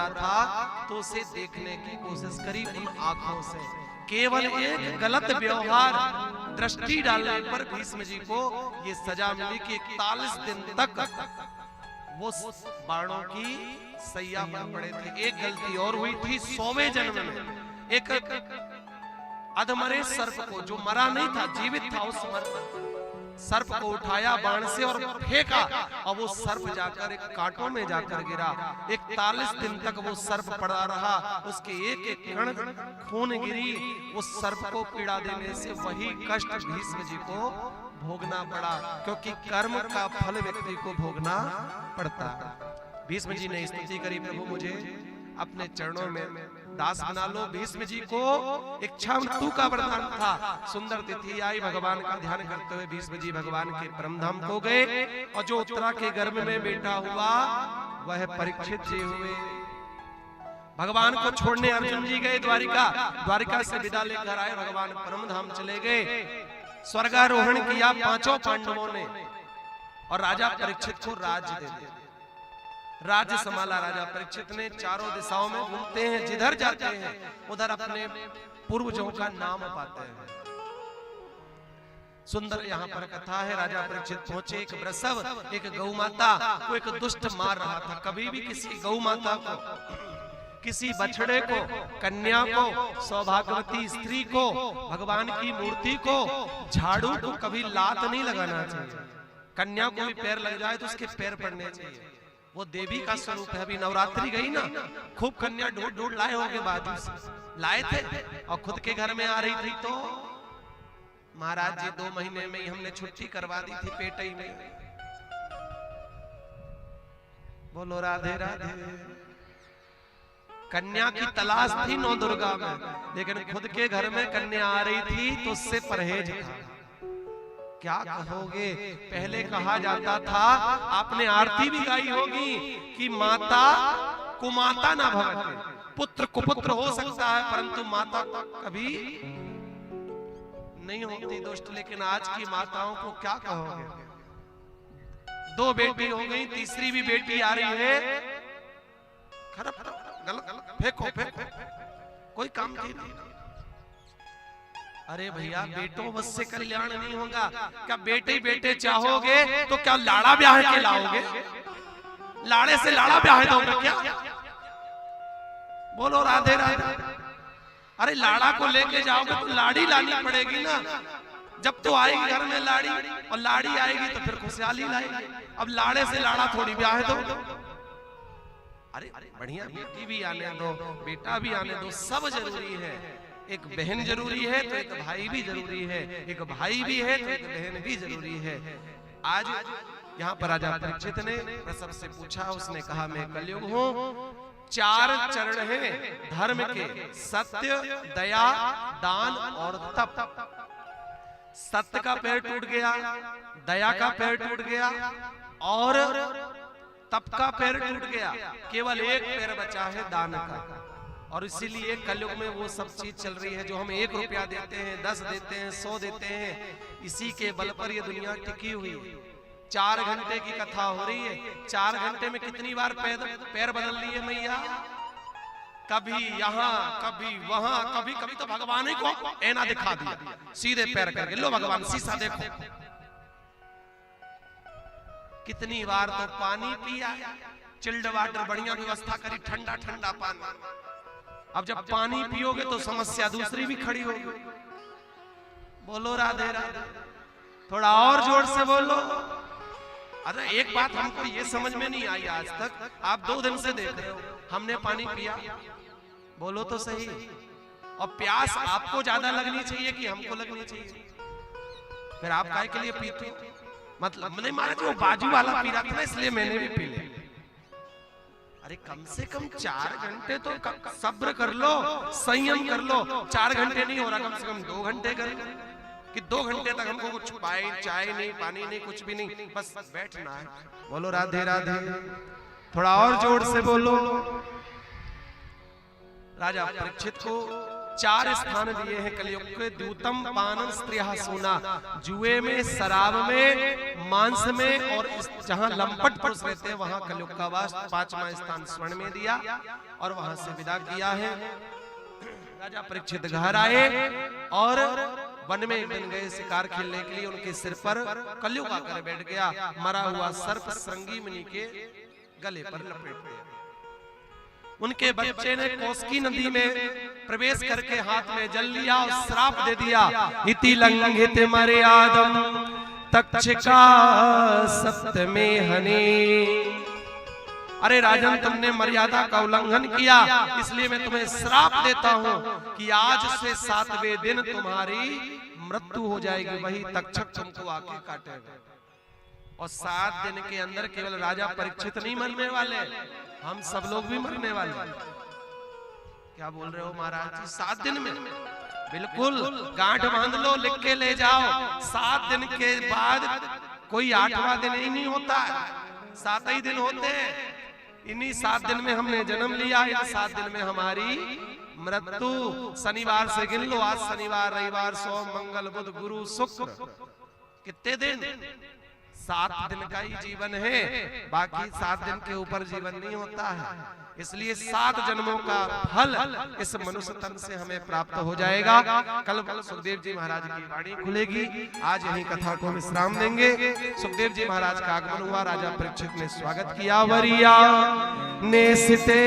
रहा था तो उसे देखने की कोशिश करी उन आंखों से। केवल एक गलत व्यवहार दृष्टि डालने पर भीष्म जी को ये सजा मिली कि 41 दिन तक वो बाणों की सैया पर पड़े थे। एक गलती और हुई थी 100वें जन्म में, एक अधमरे सर्प को, जो मरा नहीं था जीवित था, उस सर्प को उठाया बाण से और फेंका और वो सर्प जाकर एक कांटों में जाकर गिरा। 41 दिन तक वो सर्प पड़ा रहा, उसके एक एक कण खून गिरी। उस सर्प को पीड़ा देने से वही कष्ट भीष्म जी को भोगना पड़ा, क्योंकि कर्म का फल व्यक्ति को भोगना पड़ता। भीष्म जी ने स्तुति करी, प्रभु मुझे अपने चरणों में दास बना लो। भीष्म जी को इच्छा मृत्यु का वरदान था। सुंदर तिथि आई, भगवान का ध्यान करते हुए भीष्म जी भगवान के परमधाम को गए और जो उत्तरा के गर्भ में बेटा हुआ वह परीक्षित जी हुए। भगवान को छोड़ने अर्जुन जी गए द्वारिका, द्वारिका से विदा लेकर आए, भगवान परमधाम चले गए। स्वर्गारोहण किया पांचों पांडवों ने और राजा परीक्षित को राज्य दे दिया। राज्य संभाला राजा परीक्षित ने। चारों दिशाओं में घूमते हैं, जिधर जाते हैं उधर अपने पूर्वजों का नाम पाते हैं। सुंदर यहाँ पर कथा है। राजा परीक्षित पहुंचे, एक प्रसव, एक गौ माता को एक दुष्ट मार रहा था। कभी भी किसी गौ माता को, किसी बछड़े को, कन्या को, सौभाग्यवती स्त्री को, भगवान की मूर्ति को, झाड़ू को कभी लात नहीं लगाना चाहिए। कन्या को भी पैर लग जाए तो उसके पैर पड़ने चाहिए। वो देवी का स्वरूप है। अभी नवरात्रि गई ना, खूब कन्या ढूंढ ढूंढ लाए होंगे, बाजू से लाए थे और खुद के घर में आ रही थी तो महाराज जी 2 महीने में ही हमने छुट्टी करवा दी थी पेटई में। बोलो राधे राधे। कन्या की तलाश थी नौ दुर्गा में, लेकिन खुद के घर में कन्या आ रही थी तो उससे परहेज था। क्या कहोगे? पहले कहा जाता था, आपने आरती भी गाई होगी कि माता कुमाता ना भवते, पुत्र कुपुत्र हो सकता है परंतु माता कभी नहीं होती दुष्ट। लेकिन आज की माताओं को क्या कहोगे? 2 बेटी हो गई, तीसरी भी बेटी आ रही है, खराब गलत फेंको फेंको, कोई काम की नहीं। अरे भैया, बेटों बस से कल्याण नहीं होगा। क्या बेटे बेटे चाहोगे तो क्या लाड़ा ब्याह के लाओगे? लाड़े से लाड़ा ब्याह दोगे क्या? बोलो राधे राधे। अरे लाड़ा को लेके जाओगे तो लाड़ी लानी पड़ेगी ना। जब तो आएगी घर में लाड़ी और लाड़ी आएगी तो फिर खुशहाली लाएगी। अब लाड़े से लाड़ा थोड़ी ब्याह दो। अरे बढ़िया, बेटी भी आने दो, बेटा भी आने दो, सब जरूरी है। एक बहन जरूरी है तो एक भाई भी जरूरी है, एक भाई भी है तो एक बहन भी जरूरी है। आज यहाँ पर राजा परीक्षित ने प्रसव से पूछा, उसने कहा मैं कलयुग हूँ। 4 चरण हैं धर्म के, सत्य, दया, दान और तप। सत्य का पैर टूट गया, दया का पैर टूट गया और तप का पैर टूट गया। केवल एक पैर बचा है दान का। और इसीलिए कलयुग में वो सब चीज चल रही है जो हम 1 रुपया देते हैं, 10 देते हैं, 100 देते हैं। इसी के बल पर ये दुनिया टिकी हुई है। 4 घंटे की कथा हो रही है, 4 घंटे में कितनी बार पैर बदल लिए मैया? कभी यहाँ, कभी वहां, कभी कभी तो भगवान ही को ऐना दिखा दिया, सीधे पैर करके लो भगवान शीशा देखो। कितनी बार तो पानी पिया, चिल्ड वाटर बढ़िया व्यवस्था करी, ठंडा ठंडा पानी। अब जब पानी पियोगे तो समस्या दूसरी भी खड़ी होगी। बोलो राधे राधे। थोड़ा और जोर से बोलो। अरे एक बात हमको ये समझ में नहीं आई आज तक, आप 2 दिन से देख रहे हो, हमने पानी पिया, बोलो तो सही। और प्यास आपको ज्यादा लगनी चाहिए कि हमको लगनी चाहिए? फिर आप काय के लिए पीते हो? मतलब नहीं मारा, जो बाजू वाला पी रहा था इसलिए मैंने भी पी लिया। अरे कम से कम 4 घंटे तो सब्र कर लो, संयम कर लो। 4 घंटे नहीं हो रहा, कम से कम 2 घंटे करें कि 2 घंटे तक हमको कुछ पाए, चाय नहीं, पानी नहीं, कुछ भी नहीं, बस बैठना है। बोलो राधे राधे। थोड़ा और जोर से बोलो। राजा परीक्षित को 4 स्थान दिए हैं कलयुग के। द्यूतम पानन स्त्रियः सोना, जुए में, शराब में, मांस में, और जहां लंपट पुरुष रहते हैं वहां कलयुग का वास। 5वां स्थान स्वर्ण में दिया और वहां से विदा किया है। राजा परीक्षित घर आए और वन में एक दिन गए शिकार खेलने के लिए। उनके सिर पर कलयुग आकर बैठ गया। मरा हुआ सर्प श्रृंगी मुनि के गले पर लपेट दिया। उनके बच्चे ने कौशिकी नदी में प्रवेश करके हाथ में जल लिया और श्राप दे दिया, इति लंघित मर्यादम तक्षका सप्तमे हने। अरे राजन, तुमने मर्यादा का उल्लंघन किया, इसलिए मैं तुम्हें श्राप देता हूं कि आज से 7वें दिन तुम्हारी मृत्यु हो जाएगी। वही तक्षक तुमको आके काटेगा। और 7 दिन के अंदर केवल राजा परीक्षित नहीं मरने वाले, हम सब लोग भी मरने वाले। क्या बोल रहे हो महाराज जी? 7 दिन में? बिल्कुल, गांठ बांध लो, लिख के ले जाओ। 7 दिन के बाद कोई 8वां दिन ही नहीं होता, 7 ही दिन होते हैं। इन्हीं 7 दिन में हमने जन्म लिया, इन 7 दिन में हमारी मृत्यु। शनिवार से गिन लो, आज शनिवार, रविवार, सोम, मंगल, बुध, गुरु, शुक्र, कितने दिन? 7 दिन का ही जीवन है, बाकी 7 दिन के ऊपर जीवन नहीं होता है। इसलिए 7 जन्मों का फल इस मनुष्य तन से हमें प्राप्त हो जाएगा। कल सुखदेव जी महाराज की वाणी खुलेगी। आज यही कथा को विश्राम देंगे। सुखदेव जी महाराज का आगमन हुआ, राजा परीक्षित ने स्वागत किया। वरिया ने सिते